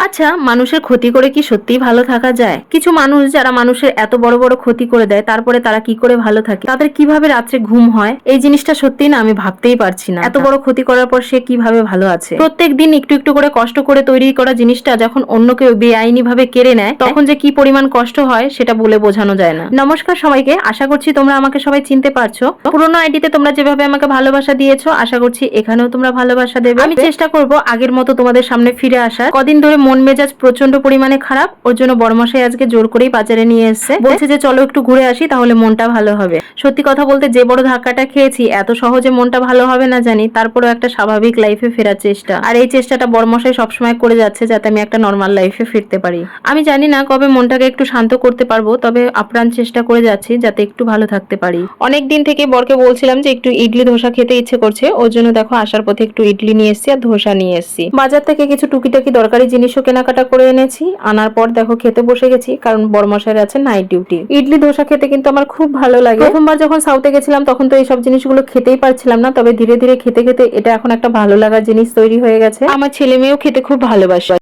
আচ্ছা, মানুষের ক্ষতি করে কি সত্যিই ভালো থাকা যায়? কিছু মানুষ যারা মানুষের এত বড় বড় ক্ষতি করে দেয়, তারপরে তারা কি করে ভালো থাকে, তাদের কিভাবে রাত্রে ঘুম হয়, এই জিনিসটা সত্যিই না আমি ভাবতেই পারছি না। এত বড় ক্ষতি করার পর সে কিভাবে ভালো আছে? প্রত্যেক দিন একটু একটু করে কষ্ট করে তৈরি করা জিনিসটা যখন অন্য কেউ বেআইনি ভাবে কেড়ে নেয়, তখন যে কি পরিমাণ কষ্ট হয় সেটা বলে বোঝানো যায় না। নমস্কার সবাইকে, আশা করছি তোমরা আমাকে সবাই চিনতে পারছো। পুরোনো আইডিতে তোমরা যেভাবে আমাকে ভালোবাসা দিয়েছো, আশা করছি এখানেও তোমরা ভালোবাসা দেবে। আমি চেষ্টা করব আগের মতো তোমাদের সামনে ফিরে আসার। কদিন ধরে মন মেজাজ প্রচন্ড পরিমাণে খারাপ, ওর জন্য বড়মশাই আজকে জোর করেই বাজারে নিয়ে এসেছে। বলছে যে চলো একটু ঘুরে আসি, তাহলে মনটা ভালো হবে। সত্যি কথা বলতে যে বড় ধাক্কাটা খেয়েছি, এত সহজে মনটা ভালো হবে না জানি, তারপরেও একটা স্বাভাবিক লাইফে ফেরার চেষ্টা, আর এই চেষ্টাটা বড়মশাই সবসময় করে যাচ্ছে যাতে আমি একটা নর্মাল লাইফে ফিরতে পারি। আমি জানি না কবে মনটাকে একটু শান্ত করতে পারবো, তবে আপ্রাণ চেষ্টা করে যাচ্ছি যাতে একটু ভালো থাকতে পারি। অনেক দিন থেকে বরকে বলছিলাম যে একটু ইডলি ধোসা খেতে ইচ্ছে করছে, ওর জন্য দেখো আসার পথে একটু ইডলি নিয়ে এসেছি আর ধোসা নিয়ে এসেছি। বাজার থেকে কিছু টুকিটাকি দরকারি জিনিসও কেনাকাটা করে এনেছি। আনার পর দেখো খেতে বসে গেছি, কারণ বড়মশাইয়ের আছে নাইট ডিউটি। ইডলি ধোসা খেতে কিন্তু আমার খুব ভালো লাগে। প্রথমবার যখন সাউথে গেছিলাম তখন তো এইসব জিনিসগুলো খেতেই পারছিলাম না, তবে ধীরে ধীরে খেতে খেতে এটা এখন একটা ভালো লাগার জিনিস তৈরি হয়ে গেছে। আমার ছেলে মেয়েও খেতে খুব ভালোবাসে।